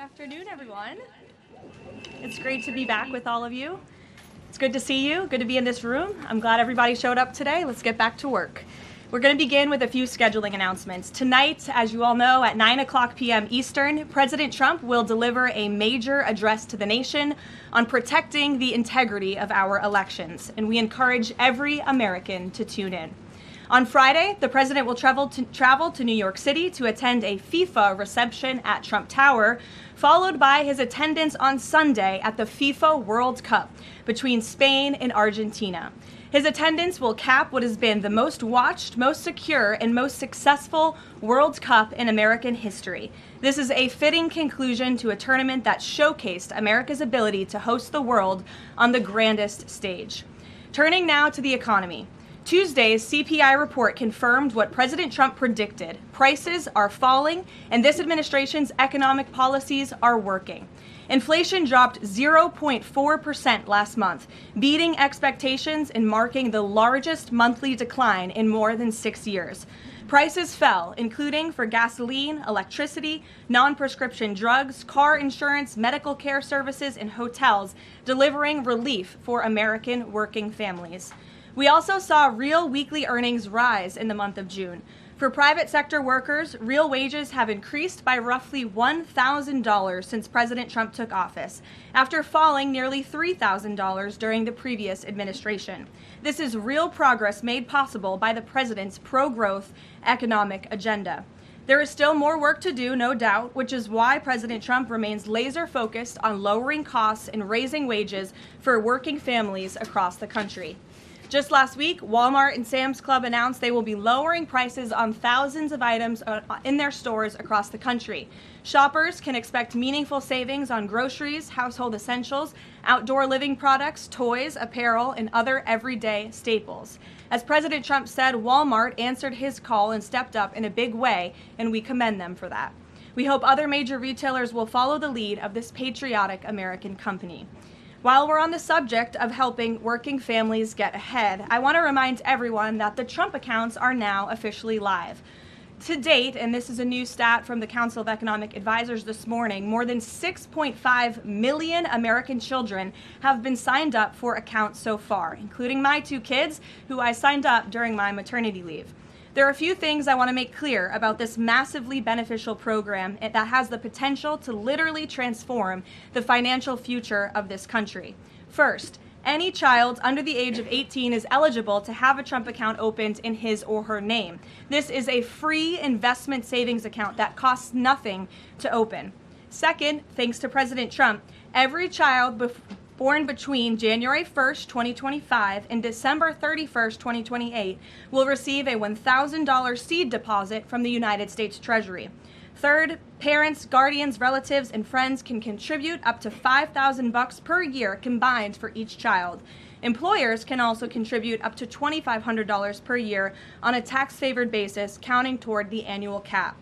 afternoon, everyone. It's great to be back with all of you. It's good to see you, good to be in this room. I'm glad everybody showed up today. Let's get back to work. We're going to begin with a few scheduling announcements. Tonight, as you all know, at 9:00 p.m. Eastern, President Trump will deliver a major address to the nation on protecting the integrity of our elections, and we encourage every American to tune in. On Friday, the president will travel to New York City to attend a FIFA reception at Trump Tower, followed by his attendance on Sunday at the FIFA World Cup between Spain and Argentina. His attendance will cap what has been the most watched, most secure, and most successful World Cup in American history. This is a fitting conclusion to a tournament that showcased America's ability to host the world on the grandest stage. Turning now to the economy. Tuesday's CPI report confirmed what President Trump predicted. Prices are falling, and this administration's economic policies are working. Inflation dropped 0.4% last month, beating expectations and marking the largest monthly decline in more than 6 years. Prices fell, including for gasoline, electricity, non-prescription drugs, car insurance, medical care services, and hotels, delivering relief for American working families. We also saw real weekly earnings rise in the month of June. For private sector workers, real wages have increased by roughly $1,000 since President Trump took office, after falling nearly $3,000 during the previous administration. This is real progress made possible by the president's pro-growth economic agenda. There is still more work to do, no doubt, which is why President Trump remains laser-focused on lowering costs and raising wages for working families across the country. Just last week, Walmart and Sam's Club announced they will be lowering prices on thousands of items in their stores across the country. Shoppers can expect meaningful savings on groceries, household essentials, outdoor living products, toys, apparel, and other everyday staples. As President Trump said, Walmart answered his call and stepped up in a big way, and we commend them for that. We hope other major retailers will follow the lead of this patriotic American company. While we're on the subject of helping working families get ahead, I want to remind everyone that the Trump accounts are now officially live. To date, and this is a new stat from the Council of Economic Advisors this morning, more than 6.5 million American children have been signed up for accounts so far, including my 2 kids, who I signed up during my maternity leave. There are a few things I want to make clear about this massively beneficial program that has the potential to literally transform the financial future of this country. First, any child under the age of 18 is eligible to have a Trump account opened in his or her name. This is a free investment savings account that costs nothing to open. Second, thanks to President Trump, every child born between January 1st, 2025 and December 31st, 2028 will receive a $1,000 seed deposit from the United States Treasury. Third, parents, guardians, relatives, and friends can contribute up to $5,000 per year combined for each child. Employers can also contribute up to $2,500 per year on a tax-favored basis, counting toward the annual cap.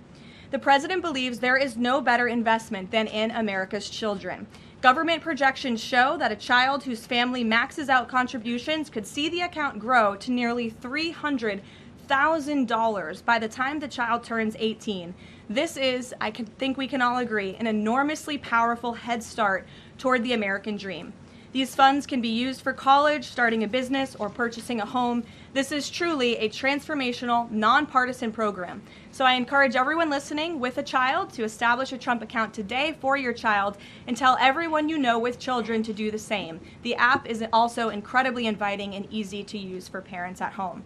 The president believes there is no better investment than in America's children. Government projections show that a child whose family maxes out contributions could see the account grow to nearly $300,000 by the time the child turns 18. This is, I think we can all agree, an enormously powerful head start toward the American dream. These funds can be used for college, starting a business, or purchasing a home. This is truly a transformational, nonpartisan program. So I encourage everyone listening with a child to establish a Trump account today for your child and tell everyone you know with children to do the same. The app is also incredibly inviting and easy to use for parents at home.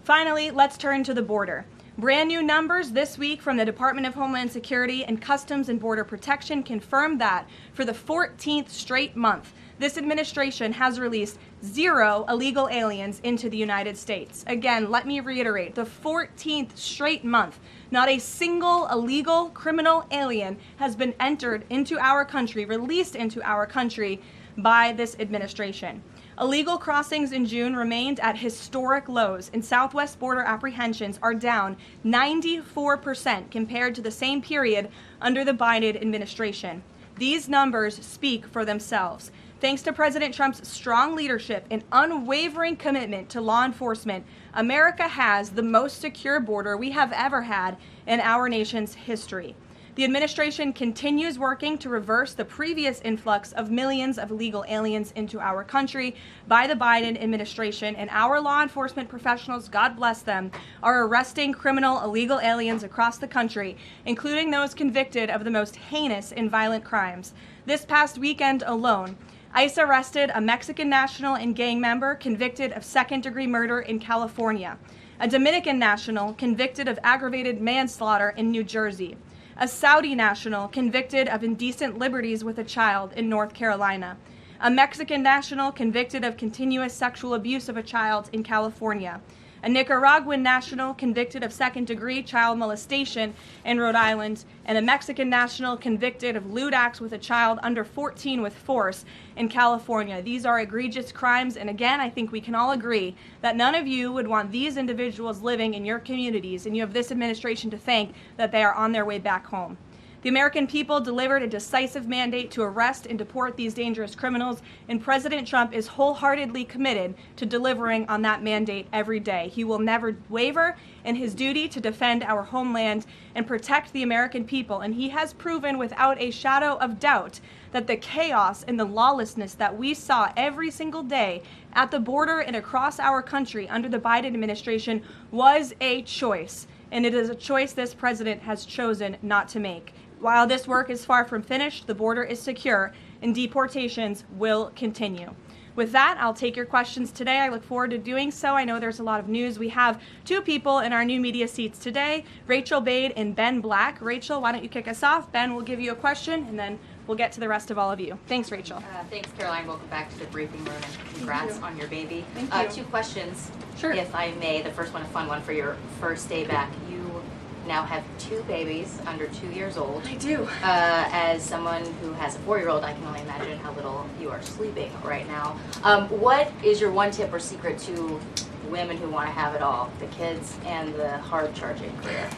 Finally, let's turn to the border. Brand new numbers this week from the Department of Homeland Security and Customs and Border Protection confirm that for the 14th straight month, this administration has released 0 illegal aliens into the United States. Again, let me reiterate, the 14th straight month, not a single illegal criminal alien has been entered into our country, released into our country by this administration. Illegal crossings in June remained at historic lows, and southwest border apprehensions are down 94% compared to the same period under the Biden administration. These numbers speak for themselves. Thanks to President Trump's strong leadership and unwavering commitment to law enforcement, America has the most secure border we have ever had in our nation's history. The administration continues working to reverse the previous influx of millions of illegal aliens into our country by the Biden administration, and our law enforcement professionals, God bless them, are arresting criminal illegal aliens across the country, including those convicted of the most heinous and violent crimes. This past weekend alone, ICE arrested a Mexican national and gang member convicted of second-degree murder in California, a Dominican national convicted of aggravated manslaughter in New Jersey, a Saudi national convicted of indecent liberties with a child in North Carolina, a Mexican national convicted of continuous sexual abuse of a child in California, a Nicaraguan national convicted of second-degree child molestation in Rhode Island, and a Mexican national convicted of lewd acts with a child under 14 with force in California. These are egregious crimes, and again, I think we can all agree that none of you would want these individuals living in your communities, and you have this administration to thank that they are on their way back home. The American people delivered a decisive mandate to arrest and deport these dangerous criminals, and President Trump is wholeheartedly committed to delivering on that mandate every day. He will never waver in his duty to defend our homeland and protect the American people, and he has proven without a shadow of doubt that the chaos and the lawlessness that we saw every single day at the border and across our country under the Biden administration was a choice, and it is a choice this president has chosen not to make. While this work is far from finished, the border is secure, and deportations will continue. With that, I'll take your questions today. I look forward to doing so. I know there's a lot of news. We have two people in our new media seats today, Rachel Bade and Ben Black. Rachel, why don't you kick us off? Ben will give you a question, and then we'll get to the rest of all of you. Thanks, Rachel. Thanks, Caroline. Welcome back to the briefing room, and congrats on your baby. Thank you. Two questions, Sure. if I may. The first one, a fun one for your first day back. You now have two babies under 2 years old. I do. As someone who has a 4-year-old, I can only imagine how little you are sleeping right now. What is your one tip or secret to women who want to have it all, the kids and the hard-charging career?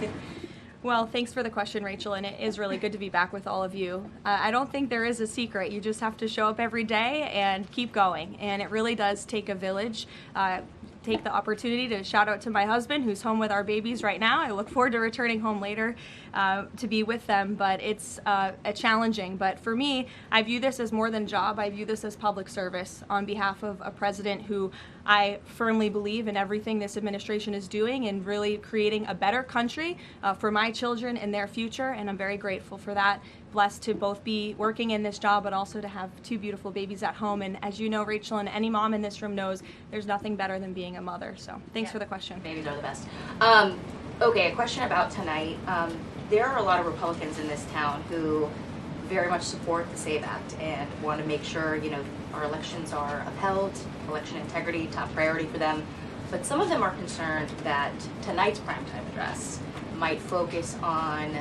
Well, thanks for the question, Rachel, and it is really good to be back with all of you. I don't think there is a secret. You just have to show up every day and keep going, and it really does take a village. Take the opportunity to shout out to my husband, who's home with our babies right now. I look forward to returning home later to be with them, but it's challenging. But for me, I view this as more than a job. I view this as public service on behalf of a president who I firmly believe in everything this administration is doing and really creating a better country for my children and their future, and I'm very grateful for that. Blessed to both be working in this job, but also to have two beautiful babies at home. And as you know, Rachel, and any mom in this room knows, there's nothing better than being a mother. So thanks for the question. Babies are the best. Okay, a question about tonight. There are a lot of Republicans in this town who very much support the SAVE Act and want to make sure, our elections are upheld, election integrity, top priority for them. But some of them are concerned that tonight's primetime address might focus on,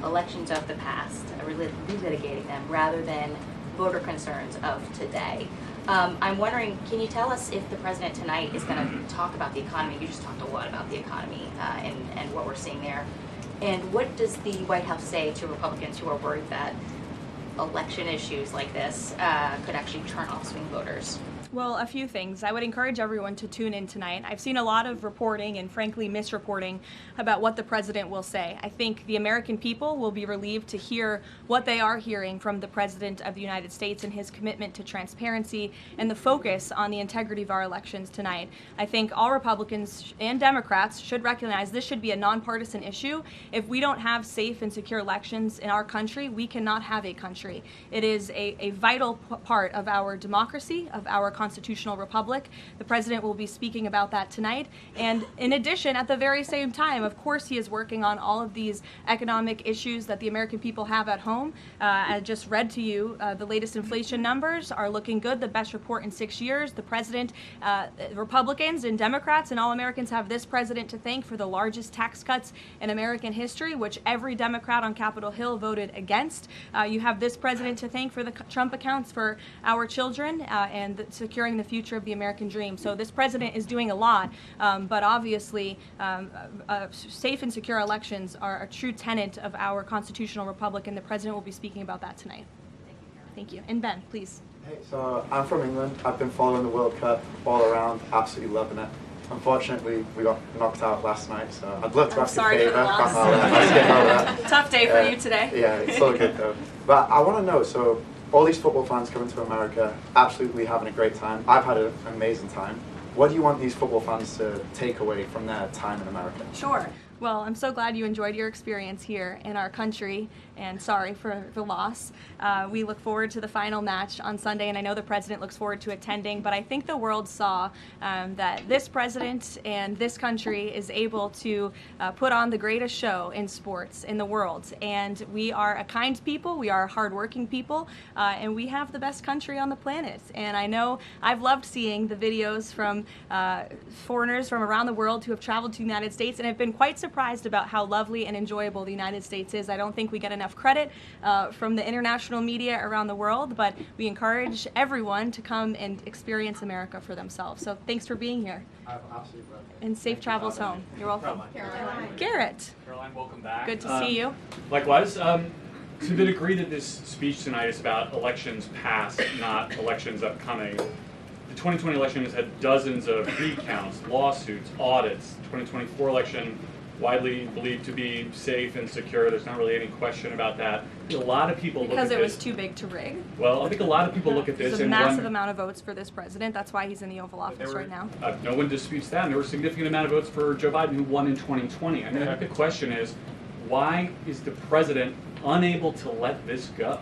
elections of the past, relitigating them, rather than voter concerns of today. I'm wondering, can you tell us if the president tonight is going to talk about the economy? You just talked a lot about the economy and what we're seeing there. And what does the White House say to Republicans who are worried that election issues like this could actually turn off swing voters? Well, a few things. I would encourage everyone to tune in tonight. I've seen a lot of reporting and frankly misreporting about what the president will say. I think the American people will be relieved to hear what they are hearing from the President of the United States and his commitment to transparency and the focus on the integrity of our elections tonight. I think all Republicans and Democrats should recognize this should be a nonpartisan issue. If we don't have safe and secure elections in our country, we cannot have a country. It is a vital part of our democracy, of our constitutional republic. The president will be speaking about that tonight. And in addition, at the very same time, of course, he is working on all of these economic issues that the American people have at home. I just read to you the latest inflation numbers are looking good, the best report in 6 years. The president, Republicans and Democrats and all Americans have this president to thank for the largest tax cuts in American history, which every Democrat on Capitol Hill voted against. You have this president to thank for the Trump accounts for our children and securing the future of the American dream. So this president is doing a lot, but obviously safe and secure elections are a true tenet of our constitutional republic, and the president will be speaking about that tonight. Thank you. And Ben, please. Hey, so I'm from England. I've been following the World Cup all around, absolutely loving it. Unfortunately, we got knocked out last night, so I'd love to ask a sorry for favour. the loss. I'll skip over that. Tough day for you today. Yeah, it's all good though. But I want to know, so all these football fans coming to America, absolutely having a great time. I've had an amazing time. What do you want these football fans to take away from their time in America? Sure. Well, I'm so glad you enjoyed your experience here in our country, and sorry for the loss. We look forward to the final match on Sunday, and I know the president looks forward to attending, but I think the world saw that this president and this country is able to put on the greatest show in sports in the world. And we are a kind people, we are hardworking people, and we have the best country on the planet. And I know I've loved seeing the videos from foreigners from around the world who have traveled to the United States and have been quite surprised about how lovely and enjoyable the United States is. I don't think we get enough credit from the international media around the world, but we encourage everyone to come and experience America for themselves. So thanks for being here. I've absolutely loved it. And safe travels home. You're welcome. Caroline. Garrett, Caroline, welcome back. good to see you. Likewise. So did agree that this speech tonight is about elections past, not elections upcoming. The 2020 election has had dozens of recounts, lawsuits, audits. 2024 election widely believed to be safe and secure. There's not really any question about that. A lot of people look at this. Because it was too big to rig. Well, I think a lot of people look at this There's a and massive wonder, amount of votes for this president. That's why he's in the Oval Office right now. No one disputes that. And there were a significant amount of votes for Joe Biden, who won in 2020. I mean, I think the question is, why is the president unable to let this go?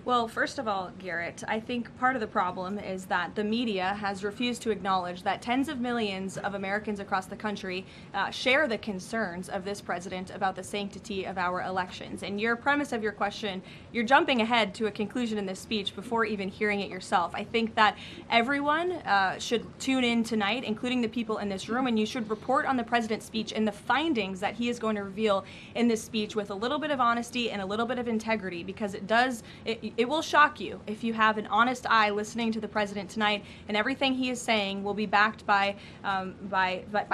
Well, first of all, Garrett, I think part of the problem is that the media has refused to acknowledge that tens of millions of Americans across the country share the concerns of this president about the sanctity of our elections. And your premise of your question, you're jumping ahead to a conclusion in this speech before even hearing it yourself. I think that everyone should tune in tonight, including the people in this room, and you should report on the president's speech and the findings that he is going to reveal in this speech with a little bit of honesty and a little bit of integrity, because it will shock you if you have an honest eye listening to the president tonight, and everything he is saying will be backed by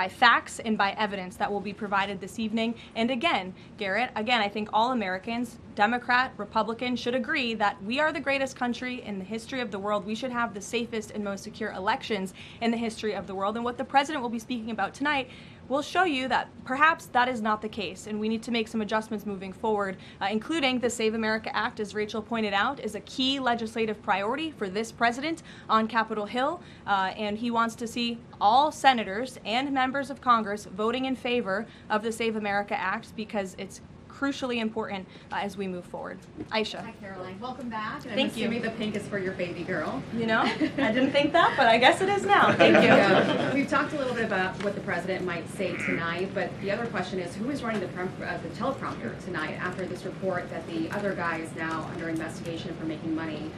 facts and by evidence that will be provided this evening. And again, Garrett, I think all Americans, Democrat, Republican, should agree that we are the greatest country in the history of the world. We should have the safest and most secure elections in the history of the world. And what the president will be speaking about tonight will show you that perhaps that is not the case, and we need to make some adjustments moving forward, including the Save America Act, as Rachel pointed out, is a key legislative priority for this president on Capitol Hill, and he wants to see all senators and members of Congress voting in favor of the Save America Act, because it's crucially important as we move forward. Aisha. Hi, Caroline. Welcome back. And Thank I'm you. assuming the pink is for your baby girl. You know, I didn't think that, but I guess it is now. Thank you. We've talked a little bit about what the president might say tonight, but the other question is, who is running the teleprompter tonight after this report that the other guy is now under investigation for making money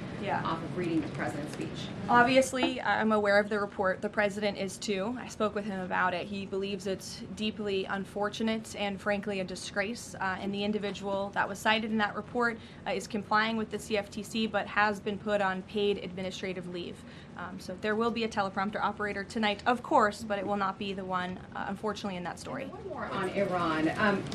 off of reading the president's speech? Obviously, I'm aware of the report. The president is too. I spoke with him about it. He believes it's deeply unfortunate and frankly a disgrace. And the individual that was cited in that report is complying with the CFTC, but has been put on paid administrative leave. So there will be a teleprompter operator tonight, of course, but it will not be the one, unfortunately, in that story. One more on Iran.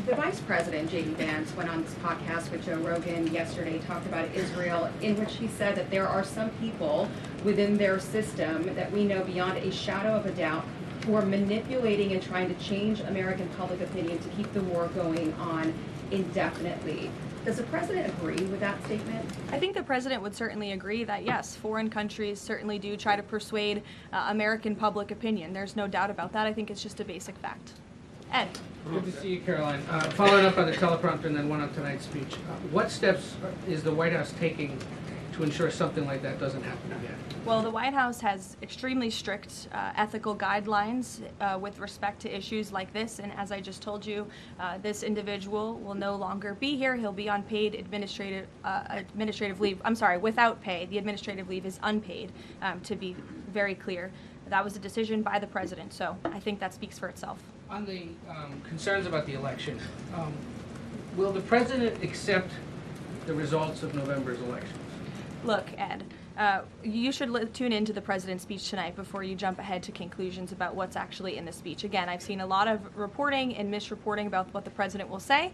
The Vice President, J.D. Vance, went on this podcast with Joe Rogan yesterday, talked about Israel, in which he said that there are some people within their system that we know beyond a shadow of a doubt who are manipulating and trying to change American public opinion to keep the war going on indefinitely. Does the president agree with that statement? I think the president would certainly agree that, yes, foreign countries certainly do try to persuade American public opinion. There's no doubt about that. I think it's just a basic fact. Ed. Good to see you, Caroline. Following up on the teleprompter and then one on tonight's speech, what steps is the White House taking to ensure something like that doesn't happen again? Well, the White House has extremely strict ethical guidelines with respect to issues like this, and as I just told you, this individual will no longer be here. He'll be on paid administrative leave. I'm sorry, without pay. The administrative leave is unpaid, to be very clear. That was a decision by the president, so I think that speaks for itself. On the concerns about the election, will the president accept the results of November's elections? Look, Ed, you should tune into the president's speech tonight before you jump ahead to conclusions about what's actually in the speech. Again, I've seen a lot of reporting and misreporting about what the president will say.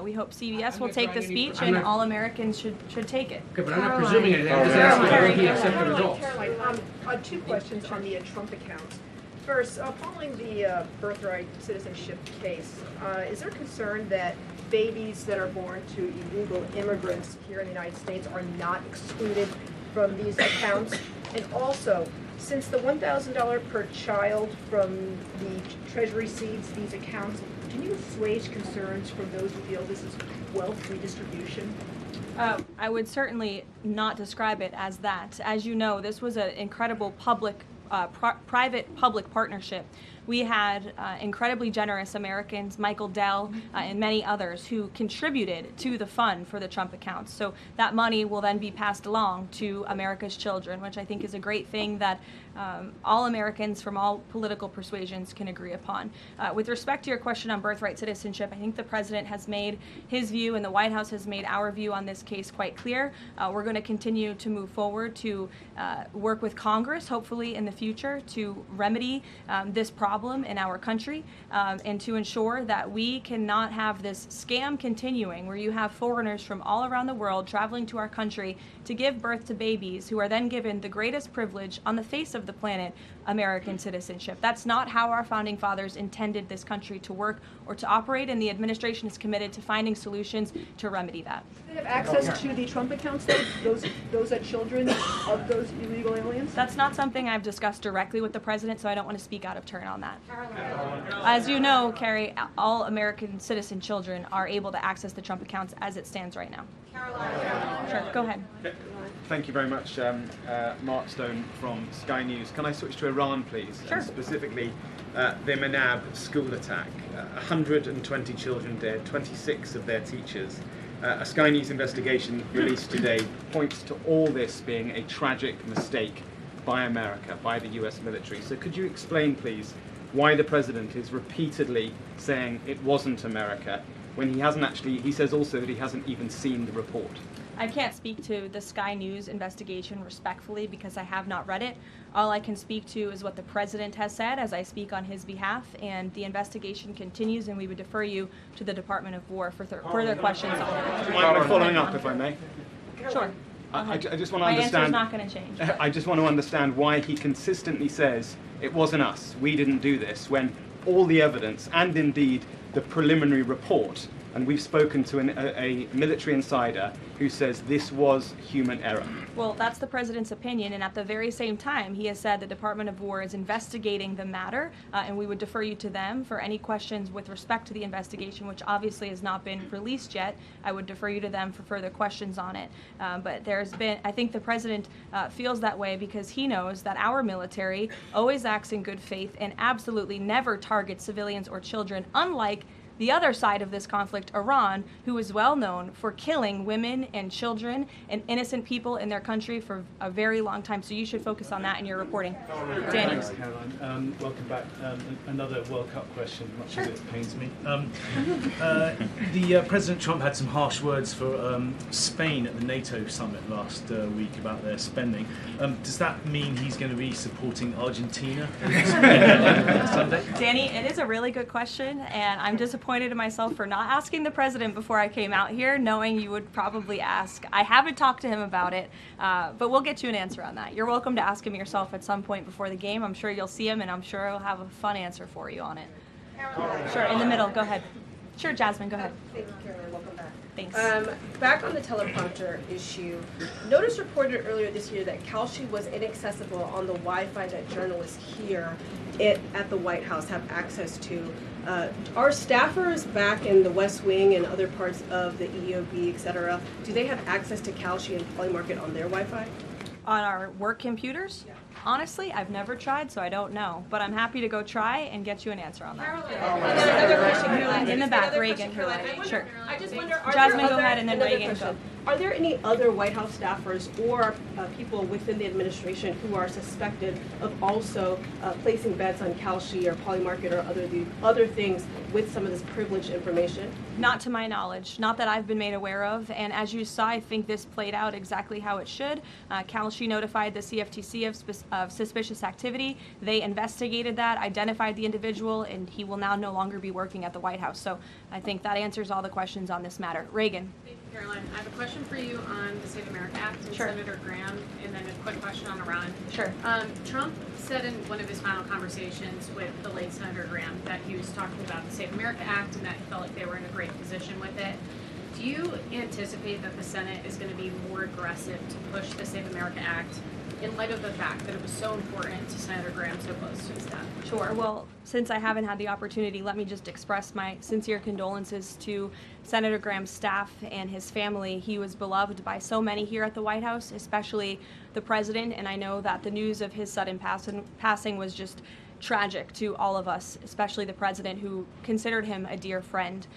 We hope CBS will take the speech, and all Americans should take it. Okay, but I'm not presuming anything. I'm just asking, will he accept the results? Caroline, two questions on the Trump account. First, following the birthright citizenship case, is there concern that babies that are born to illegal immigrants here in the United States are not excluded from these accounts? And also, since the $1,000 per child from the Treasury seeds these accounts, can you assuage concerns from those who feel this is wealth redistribution? I would certainly not describe it as that. As you know, this was an incredible private-public partnership. We had incredibly generous Americans, Michael Dell and many others, who contributed to the fund for the Trump accounts. So that money will then be passed along to America's children, which I think is a great thing that all Americans from all political persuasions can agree upon. With respect to your question on birthright citizenship, I think the president has made his view and the White House has made our view on this case quite clear. We're going to continue to move forward to work with Congress, hopefully in the future, to remedy this problem in our country and to ensure that we cannot have this scam continuing where you have foreigners from all around the world traveling to our country to give birth to babies who are then given the greatest privilege on the face of the planet, American citizenship. That's not how our founding fathers intended this country to work or to operate, and the administration is committed to finding solutions to remedy that. Do they have access to the Trump accounts, though? Those are children of those illegal aliens? That's not something I've discussed directly with the president, so I don't want to speak out of turn on that. As you know, Carrie, all American citizen children are able to access the Trump accounts as it stands right now. Sure, go ahead. Thank you very much, Mark Stone from Sky News. Can I switch to Iran, please? Sure. And specifically, the Manab school attack. 120 children dead, 26 of their teachers. A Sky News investigation released today points to all this being a tragic mistake by America, by the US military. So could you explain, please, why the president is repeatedly saying it wasn't America when he hasn't actually, he says also that he hasn't even seen the report? I can't speak to the Sky News investigation respectfully because I have not read it. All I can speak to is what the president has said as I speak on his behalf, and the investigation continues, and we would defer you to the Department of War for further questions on it. Do you mind following up, if I may? Sure. I just want to My understand. answer is not going to change. I just want to understand why he consistently says it wasn't us, we didn't do this, when all the evidence and indeed the preliminary report, and we've spoken to a military insider who says this was human error. Well, that's the president's opinion, and at the very same time, he has said the Department of War is investigating the matter, and we would defer you to them for any questions with respect to the investigation, which obviously has not been released yet. I would defer you to them for further questions on it. But there's been, I think the president feels that way because he knows that our military always acts in good faith and absolutely never targets civilians or children, unlike the other side of this conflict, Iran, who is well known for killing women and children and innocent people in their country for a very long time. So you should focus on that in your reporting. Danny. Thanks, Caroline. Welcome back. Another World Cup question, much as it pains me. President Trump had some harsh words for Spain at the NATO summit last week about their spending. Does that mean he's going to be supporting Argentina Sunday? Danny, it is a really good question, and I'm disappointed in myself for not asking the president before I came out here, knowing you would probably ask. I haven't talked to him about it, but we'll get you an answer on that. You're welcome to ask him yourself at some point before the game. I'm sure you'll see him, and I'm sure he'll have a fun answer for you on it. Sure, in the middle. Go ahead. Sure, Jasmine, go ahead. Thank you, Caroline. Welcome back. Thanks. Back on the teleprompter issue, Notice reported earlier this year that Kalshi was inaccessible on the Wi-Fi that journalists here at the White House have access to. Are staffers back in the West Wing and other parts of the EOB, et cetera, do they have access to Kalshi and Polymarket on their Wi-Fi? On our work computers? Yeah. Honestly, I've never tried, so I don't know. But I'm happy to go try and get you an answer on that. In the back, Reagan. Sure. I just wonder, Jasmine, go ahead, and then Reagan. Go. Are there any other White House staffers or people within the administration who are suspected of also placing bets on Kalshi or Polymarket or other things with some of this privileged information? Not to my knowledge, not that I've been made aware of. And as you saw, I think this played out exactly how it should. Kalshi notified the CFTC of suspicious activity. They investigated that, identified the individual, and he will now no longer be working at the White House. So I think that answers all the questions on this matter. Reagan. Caroline, I have a question for you on the Save America Act and Sure. Senator Graham, and then a quick question on Iran. Sure. Trump said in one of his final conversations with the late Senator Graham that he was talking about the Save America Act and that he felt like they were in a great position with it. Do you anticipate that the Senate is going to be more aggressive to push the Save America Act in light of the fact that it was so important to Senator Graham so close to his death? Sure. Well, since I haven't had the opportunity, let me just express my sincere condolences to Senator Graham's staff and his family. He was beloved by so many here at the White House, especially the president, and I know that the news of his sudden passing was just tragic to all of us, especially the president, who considered him a dear friend.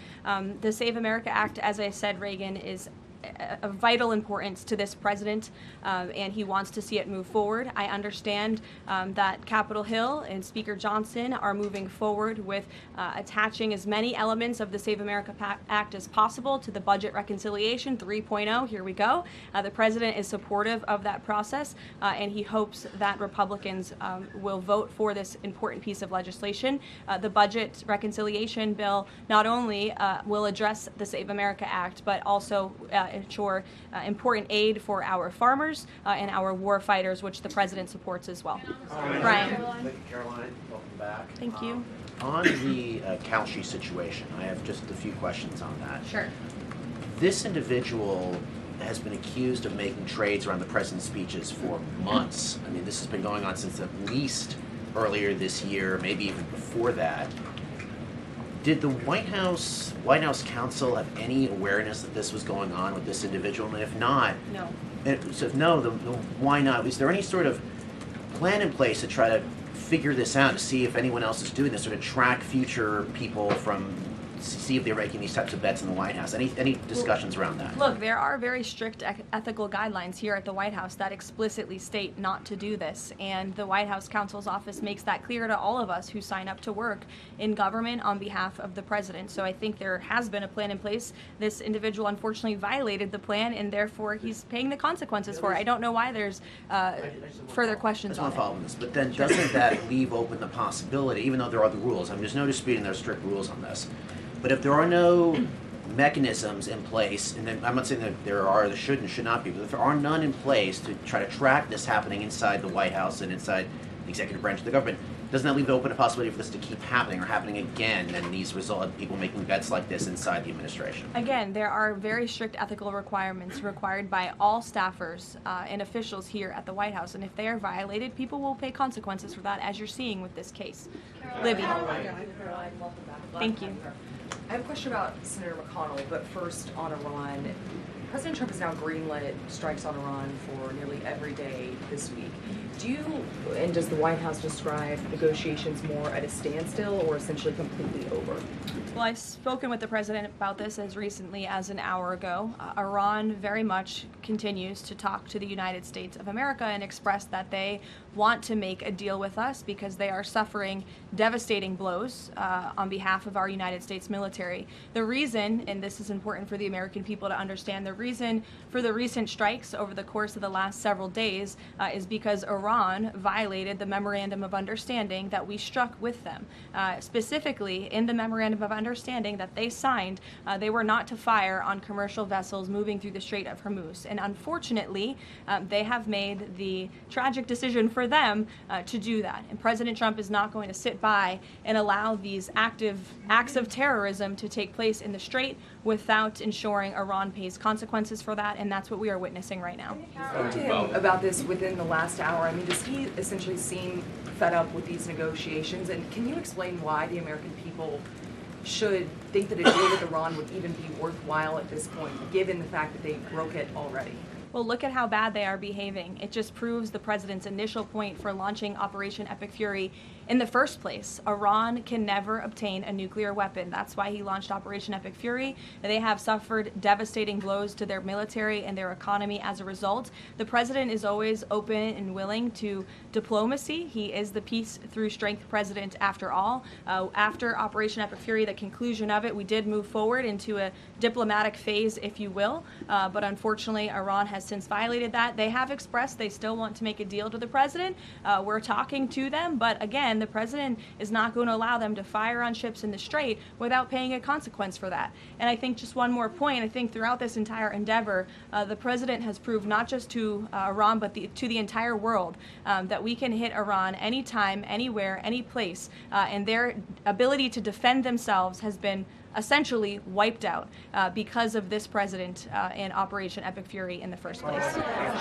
The Save America Act, as I said, Reagan, is of vital importance to this president, and he wants to see it move forward. I understand that Capitol Hill and Speaker Johnson are moving forward with attaching as many elements of the Save America Act as possible to the Budget Reconciliation 3.0. Here we go. The president is supportive of that process, and he hopes that Republicans will vote for this important piece of legislation. The Budget Reconciliation bill not only will address the Save America Act, but also ensure important aid for our farmers and our war fighters, which the president supports as well. Brian. Thank you, Caroline. Welcome back. Thank you. On the Kalshi situation, I have just a few questions on that. Sure. This individual has been accused of making trades around the president's speeches for months. I mean, this has been going on since at least earlier this year, maybe even before that. Did the White House counsel have any awareness that this was going on with this individual? And if not, No. so if no, then why not? Is there any sort of plan in place to try to figure this out, to see if anyone else is doing this, or to track future people from, see if they're making these types of bets in the White House? Any discussions around that? Look, there are very strict ethical guidelines here at the White House that explicitly state not to do this, and the White House counsel's office makes that clear to all of us who sign up to work in government on behalf of the president. So I think there has been a plan in place. This individual unfortunately violated the plan, and therefore he's paying the consequences for it. I don't know why there's further questions I on just want to follow on this, but then doesn't that leave open the possibility, even though there are the rules, I mean, there's no disputing there are strict rules on this, but if there are no mechanisms in place, and then I'm not saying that there are, there should and should not be, but if there are none in place to try to track this happening inside the White House and inside the executive branch of the government, doesn't that leave it open a possibility for this to keep happening or happening again, and these result in people making bets like this inside the administration? Again, there are very strict ethical requirements required by all staffers and officials here at the White House, and if they are violated, people will pay consequences for that, as you're seeing with this case. Libby. Thank you. I have a question about Senator McConnell, but first on Iran. President Trump has now greenlit strikes on Iran for nearly every day this week. Does the White House describe negotiations more at a standstill or essentially completely over? Well, I've spoken with the president about this as recently as an hour ago. Iran very much continues to talk to the United States of America and express that they want to make a deal with us because they are suffering devastating blows on behalf of our United States military. The reason, and this is important for the American people to understand, the reason for the recent strikes over the course of the last several days is because Iran violated the Memorandum of Understanding that we struck with them. Specifically, in the Memorandum of Understanding that they signed, they were not to fire on commercial vessels moving through the Strait of Hormuz. And unfortunately, they have made the tragic decision for them to do that. And President Trump is not going to sit by and allow these active acts of terrorism to take place in the Strait without ensuring Iran pays consequences for that, and that's what we are witnessing right now. Spoke to him about this within the last hour. I mean, does he essentially seem fed up with these negotiations? And can you explain why the American people should think that a deal with Iran would even be worthwhile at this point, given the fact that they broke it already? Well, look at how bad they are behaving. It just proves the president's initial point for launching Operation Epic Fury in the first place. Iran can never obtain a nuclear weapon. That's why he launched Operation Epic Fury. They have suffered devastating blows to their military and their economy as a result. The president is always open and willing to diplomacy. He is the peace through strength president after all. After Operation Epic Fury, the conclusion of it, we did move forward into a diplomatic phase, if you will, but unfortunately Iran has since violated that. They have expressed they still want to make a deal to the president. We're talking to them, but again, and the president is not going to allow them to fire on ships in the Strait without paying a consequence for that. And I think just one more point, I think throughout this entire endeavor, the president has proved not just to Iran, but to the entire world that we can hit Iran anytime, anywhere, any place, and their ability to defend themselves has been essentially wiped out because of this president and Operation Epic Fury in the first place.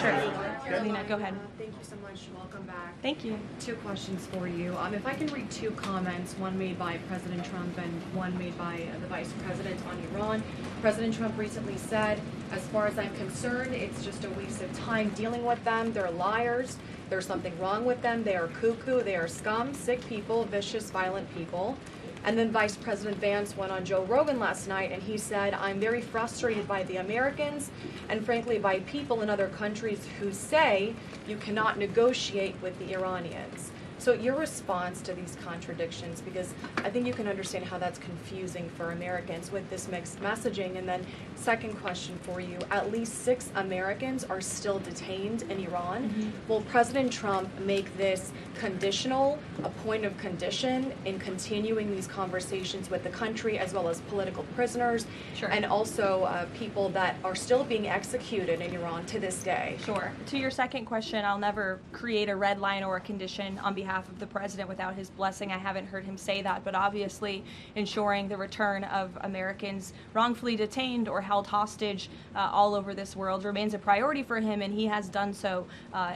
Sure. Lena, go ahead. Thank you so much. Welcome back. Thank you. 2 questions for you. If I can read 2 comments, one made by President Trump and one made by the Vice President on Iran. President Trump recently said, as far as I'm concerned, it's just a waste of time dealing with them. They're liars. There's something wrong with them. They are cuckoo. They are scum, sick people, vicious, violent people. And then Vice President Vance went on Joe Rogan last night and he said, I'm very frustrated by the Americans and frankly by people in other countries who say you cannot negotiate with the Iranians. So your response to these contradictions, because I think you can understand how that's confusing for Americans with this mixed messaging. And then second question for you, at least 6 Americans are still detained in Iran. Mm-hmm. Will President Trump make this conditional, a point of condition in continuing these conversations with the country as well as political prisoners and also people that are still being executed in Iran to this day? Sure. To your second question, I'll never create a red line or a condition on behalf of the president without his blessing. I haven't heard him say that, but obviously ensuring the return of Americans wrongfully detained or held hostage all over this world remains a priority for him, and he has done so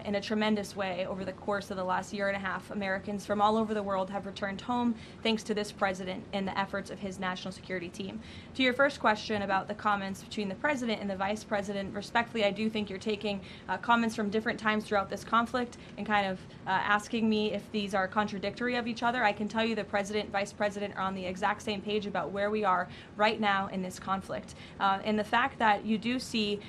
in a tremendous way over the course of the last year and a half. Americans from all over the world have returned home thanks to this president and the efforts of his national security team. To your first question about the comments between the president and the vice president, respectfully, I do think you're taking comments from different times throughout this conflict and kind of asking me if these are contradictory of each other. I can tell you the president, vice president are on the exact same page about where we are right now in this conflict. And the fact that you do see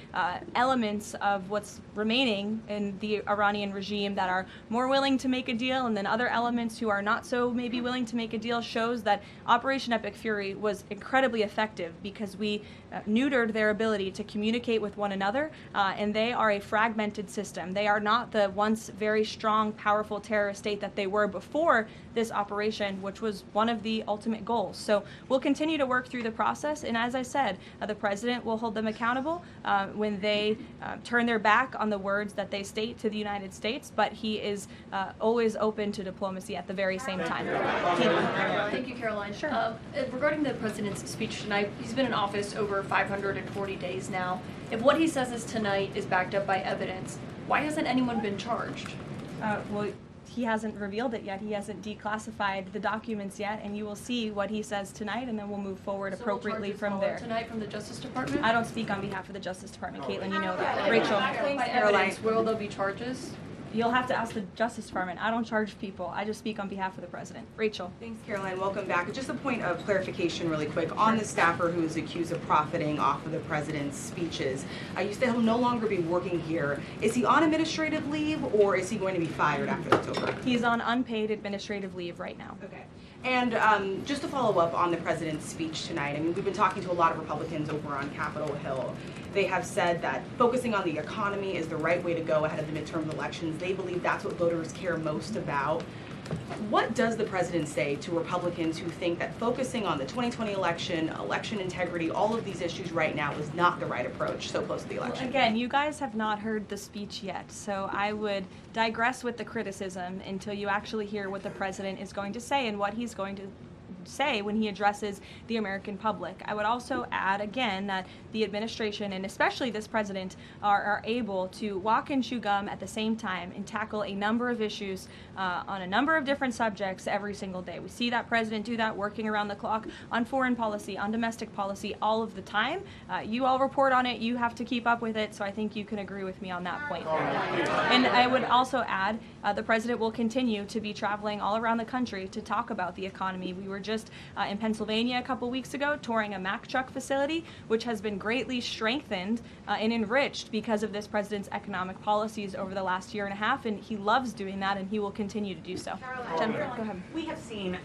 elements of what's remaining in the Iranian regime that are more willing to make a deal and then other elements who are not so maybe willing to make a deal shows that Operation Epic Fury was incredibly effective because we neutered their ability to communicate with one another, and they are a fragmented system. They are not the once very strong, powerful terrorist state that they were before this operation, which was one of the ultimate goals. So we'll continue to work through the process, and as I said, the president will hold them accountable when they turn their back on the words that they state to the United States, but he is always open to diplomacy at the very same time. Thank you, Caroline. Sure. Regarding the president's speech tonight, he's been in office over 540 days now. If what he says is tonight is backed up by evidence, why hasn't anyone been charged? Well, he hasn't revealed it yet. He hasn't declassified the documents yet, and you will see what he says tonight, and then we'll move forward appropriately from there. Tonight from the Justice Department? I don't speak on behalf of the Justice Department, Caitlin. You know that. Rachel. By evidence, will there be charges? You'll have to ask the Justice Department. I don't charge people. I just speak on behalf of the president. Rachel. Thanks, Caroline. Welcome back. Just a point of clarification really quick. On the staffer who is accused of profiting off of the president's speeches, you said he'll no longer be working here. Is he on administrative leave or is he going to be fired after October? He's on unpaid administrative leave right now. Okay. And just to follow up on the president's speech tonight, I mean, we've been talking to a lot of Republicans over on Capitol Hill. They have said that focusing on the economy is the right way to go ahead of the midterm elections. They believe that's what voters care most about. What does the president say to Republicans who think that focusing on the 2020 election, election integrity, all of these issues right now is not the right approach so close to the election? Well, again, you guys have not heard the speech yet, so I would digress with the criticism until you actually hear what the president is going to say and what he's going to say when he addresses the American public. I would also add again that the administration and especially this president are able to walk and chew gum at the same time and tackle a number of issues on a number of different subjects every single day. We see that president do that working around the clock on foreign policy, on domestic policy all of the time. You all report on it, you have to keep up with it, so I think you can agree with me on that point. And I would also add the president will continue to be traveling all around the country to talk about the economy. We were just just in Pennsylvania a couple weeks ago, touring a Mack truck facility, which has been greatly strengthened and enriched because of this president's economic policies over the last year and a half, and he loves doing that, and he will continue to do so. Jennifer, go ahead. We have seen,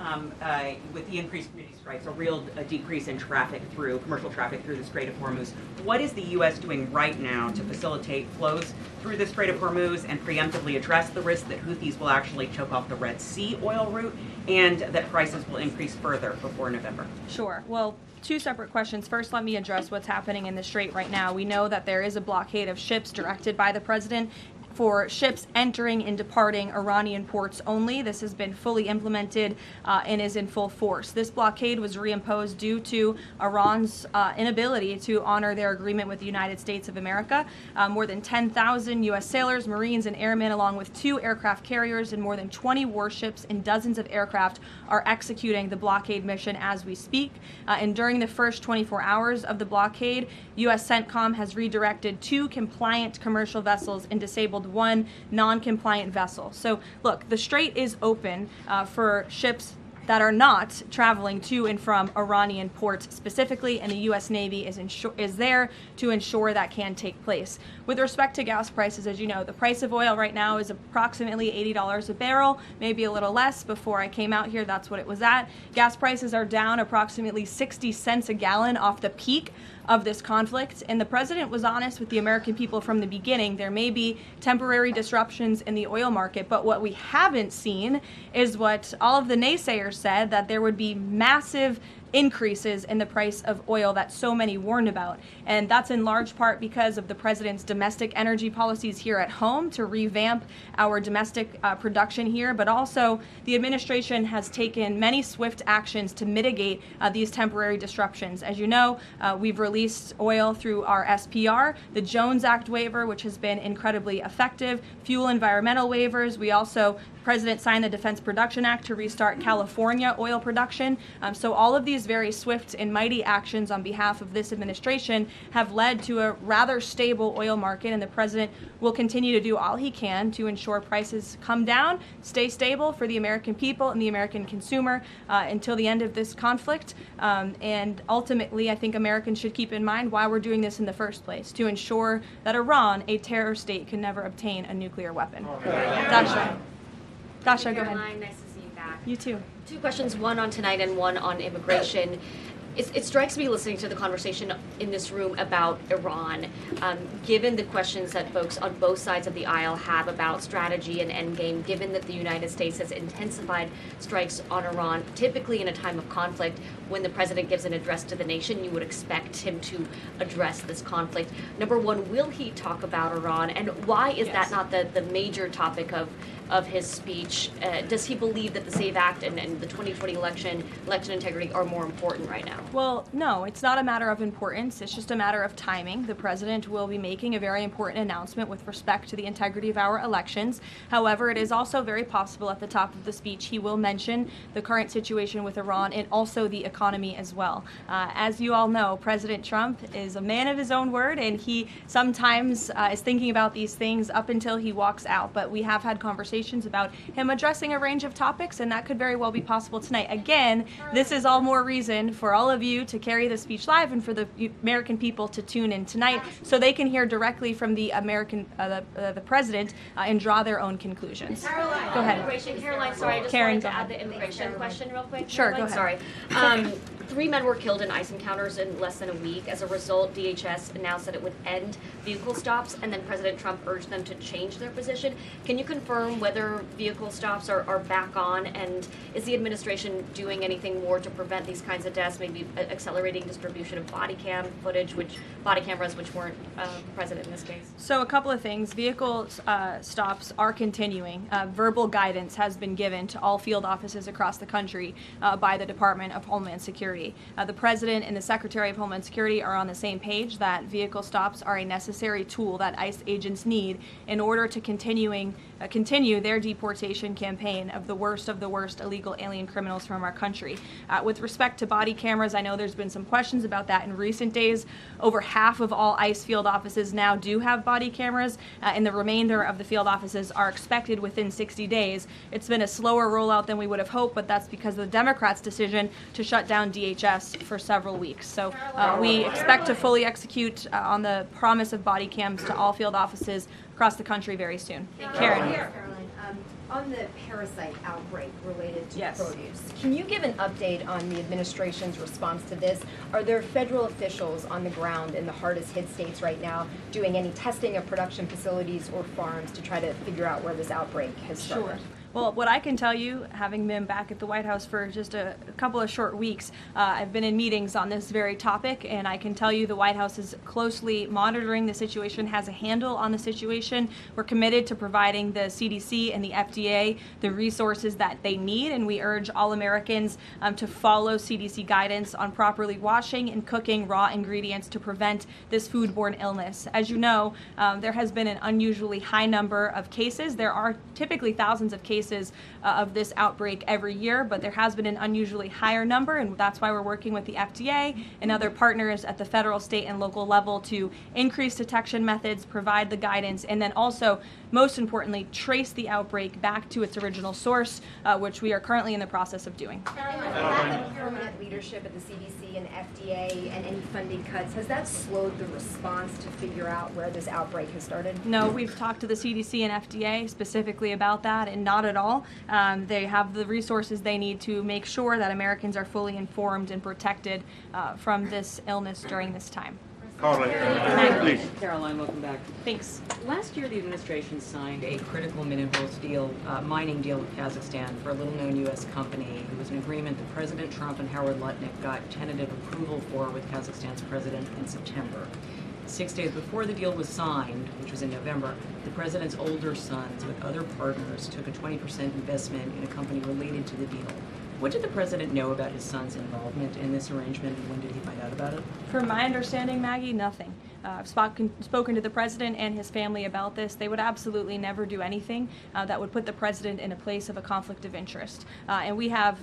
with the increased community strikes, a real decrease in traffic commercial traffic through the Strait of Hormuz. What is the U.S. doing right now to facilitate flows through the Strait of Hormuz and preemptively address the risk that Houthis will actually choke off the Red Sea oil route and that prices will increase further before November? Sure. Well, two separate questions. First, let me address what's happening in the Strait right now. We know that there is a blockade of ships directed by the president for ships entering and departing Iranian ports only. This has been fully implemented and is in full force. This blockade was reimposed due to Iran's inability to honor their agreement with the United States of America. More than 10,000 U.S. sailors, Marines, and airmen, along with 2 aircraft carriers and more than 20 warships and dozens of aircraft, are executing the blockade mission as we speak. And during the first 24 hours of the blockade, U.S. CENTCOM has redirected 2 compliant commercial vessels and disabled 1 non-compliant vessel. So look, the Strait is open for ships that are not traveling to and from Iranian ports specifically, and the U.S. Navy is there to ensure that can take place. With respect to gas prices, as you know, the price of oil right now is approximately $80 a barrel, maybe a little less. Before I came out here, that's what it was at. Gas prices are down approximately 60 cents a gallon off the peak of this conflict, and the president was honest with the American people from the beginning. There may be temporary disruptions in the oil market, but what we haven't seen is what all of the naysayers said, that there would be massive increases in the price of oil that so many warned about. And that's in large part because of the president's domestic energy policies here at home to revamp our domestic production here, but also the administration has taken many swift actions to mitigate these temporary disruptions. As you know, we've released oil through our SPR, the Jones Act waiver, which has been incredibly effective, fuel environmental waivers. We also President signed the Defense Production Act to restart California oil production. So all of these very swift and mighty actions on behalf of this administration have led to a rather stable oil market, and the president will continue to do all he can to ensure prices come down, stay stable for the American people and the American consumer until the end of this conflict. And ultimately, I think Americans should keep in mind why we're doing this in the first place, to ensure that Iran, a terror state, can never obtain a nuclear weapon. Dasha, go ahead. Karoline, nice to see you back. You too. 2 questions, one on tonight and one on immigration. It strikes me listening to the conversation in this room about Iran, given the questions that folks on both sides of the aisle have about strategy and endgame, given that the United States has intensified strikes on Iran, typically in a time of conflict, when the president gives an address to the nation, you would expect him to address this conflict. Number one, will he talk about Iran, and why is that not the major topic of his speech? Does he believe that the SAVE Act and the 2020 election integrity are more important right now? Well, no, it's not a matter of importance. It's just a matter of timing. The president will be making a very important announcement with respect to the integrity of our elections. However, it is also very possible at the top of the speech he will mention the current situation with Iran and also the economy as well. As you all know, President Trump is a man of his own word, and he sometimes is thinking about these things up until he walks out. But we have had conversations about him addressing a range of topics, and that could very well be possible tonight. Again, this is all more reason for all of you to carry the speech live and for the American people to tune in tonight so they can hear directly from the the president and draw their own conclusions. Karoline, go ahead. Immigration. Karoline, sorry, I just wanted to add the immigration question real quick. Sure, Karoline, go ahead. Sorry. 3 men were killed in ICE encounters in less than a week. As a result, DHS announced that it would end vehicle stops, and then President Trump urged them to change their position. Can you confirm whether vehicle stops are back on, and is the administration doing anything more to prevent these kinds of deaths, maybe accelerating distribution of body cameras which weren't present in this case? So a couple of things. Vehicle stops are continuing. Verbal guidance has been given to all field offices across the country by the Department of Homeland Security. The President and the Secretary of Homeland Security are on the same page that vehicle stops are a necessary tool that ICE agents need in order to continue continue their deportation campaign of the worst illegal alien criminals from our country. With respect to body cameras, I know there's been some questions about that in recent days. Over half of all ICE field offices now do have body cameras, and the remainder of the field offices are expected within 60 days. It's been a slower rollout than we would have hoped, but that's because of the Democrats' decision to shut down DHS for several weeks. So we expect to fully execute on the promise of body cams to all field offices across the country very soon. Karen. On the parasite outbreak related to Yes. produce, can you give an update on the administration's response to this? Are there federal officials on the ground in the hardest hit states right now doing any testing of production facilities or farms to try to figure out where this outbreak has started? Sure. Well, what I can tell you, having been back at the White House for just a couple of short weeks, I've been in meetings on this very topic, and I can tell you the White House is closely monitoring the situation, has a handle on the situation. We're committed to providing the CDC and the FDA the resources that they need, and we urge all Americans to follow CDC guidance on properly washing and cooking raw ingredients to prevent this foodborne illness. As you know, there has been an unusually high number of cases. There are typically thousands of cases of this outbreak every year, but there has been an unusually higher number, and that's why we're working with the FDA and other partners at the federal, state, and local level to increase detection methods, provide the guidance, and then also, most importantly, trace the outbreak back to its original source, which we are currently in the process of doing. Lack of permanent leadership at the CDC and FDA and any funding cuts, has that slowed the response to figure out where this outbreak has started? No, we've talked to the CDC and FDA specifically about that, and not at all. They have the resources they need to make sure that Americans are fully informed and protected from this illness during this time. Caroline, please. Caroline, welcome back. Thanks. Last year, the administration signed a critical minerals deal, mining deal with Kazakhstan for a little-known U.S. company. It was an agreement that President Trump and Howard Lutnick got tentative approval for with Kazakhstan's president in September. 6 days before the deal was signed, which was in November, the president's older sons with other partners took a 20% investment in a company related to the deal. What did the president know about his son's involvement in this arrangement, and when did he find out about it? From my understanding, Maggie, nothing. I've spoken to the president and his family about this. They would absolutely never do anything that would put the president in a place of a conflict of interest. And we have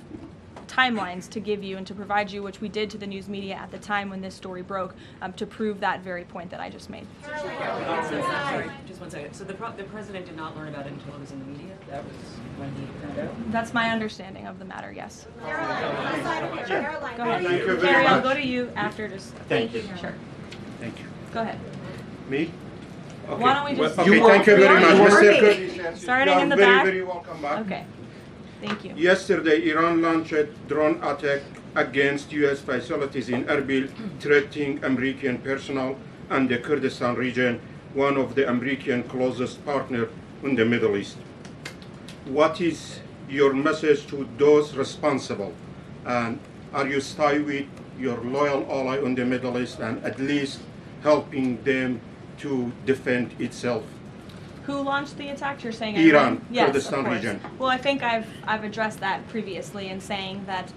timelines to give you and to provide you, which we did to the news media at the time when this story broke, to prove that very point that I just made. Sorry, just 1 second. So the president did not learn about it until it was in the media? That was when he found out? That's my understanding of the matter, yes. Caroline, Go ahead. Thank you very Carrie, I'll much. go to you after. Just Thank you. Sure. Thank you. Go ahead. Me? Okay. Why don't we just... Okay, thank you very much, Mr. Curtis. Starting in the very, back. very welcome back. Okay. Thank you. Yesterday, Iran launched a drone attack against U.S. facilities in Erbil, threatening American personnel and the Kurdistan region, one of the American closest partners in the Middle East. What is your message to those responsible? And are you staying with your loyal ally in the Middle East and at least helping them to defend itself? Who launched the attack? You're saying Iran, Yes, Kurdistan of course. region. Well, I think I've addressed that previously in saying that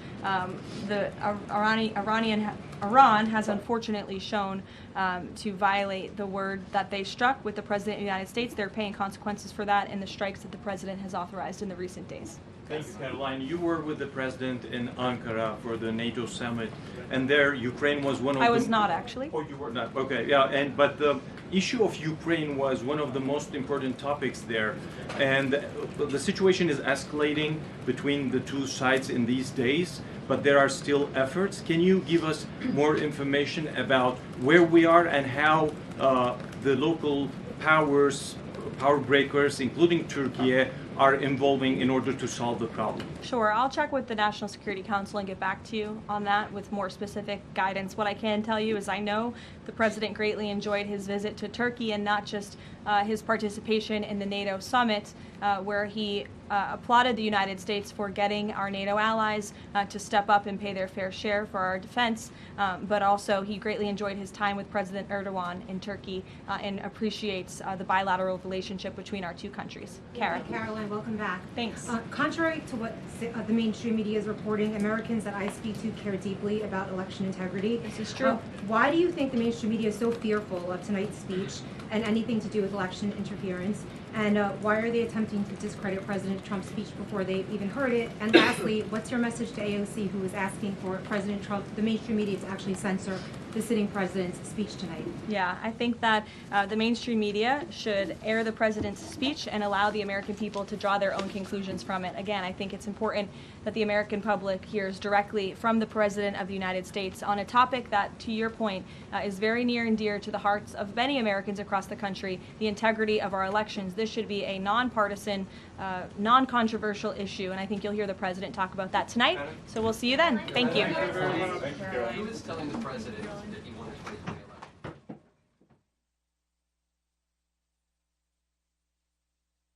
Iran has unfortunately shown to violate the word that they struck with the President of the United States. They're paying consequences for that in the strikes that the President has authorized in the recent days. Thank you, Caroline. You were with the President in Ankara for the NATO summit, and there Ukraine was one of I was not, actually. Oh, you were not. Okay, yeah, but the issue of Ukraine was one of the most important topics there, and the situation is escalating between the two sides in these days, but there are still efforts. Can you give us more information about where we are and how the local power breakers, including Turkey, are involving in order to solve the problem? Sure, I'll check with the National Security Council and get back to you on that with more specific guidance. What I can tell you is I know the President greatly enjoyed his visit to Turkey, and not just his participation in the NATO summit, where he applauded the United States for getting our NATO allies to step up and pay their fair share for our defense, but also he greatly enjoyed his time with President Erdogan in Turkey and appreciates the bilateral relationship between our two countries. Kara. Caroline, welcome back. Thanks. Contrary to what the mainstream media is reporting, Americans that I speak to care deeply about election integrity. This is true. Why do you think the mainstream mainstream media is so fearful of tonight's speech and anything to do with election interference? And why are they attempting to discredit President Trump's speech before they've even heard it? And lastly, what's your message to AOC, who is asking for President Trump, the mainstream media, to actually censor the sitting president's speech tonight? Yeah, I think that the mainstream media should air the president's speech and allow the American people to draw their own conclusions from it. Again, I think it's important that the American public hears directly from the President of the United States on a topic that, to your point, is very near and dear to the hearts of many Americans across the country, the integrity of our elections. This should be a nonpartisan, non-controversial issue, and I think you'll hear the President talk about that tonight. So we'll see you then. Thank you. He was telling the President that he wanted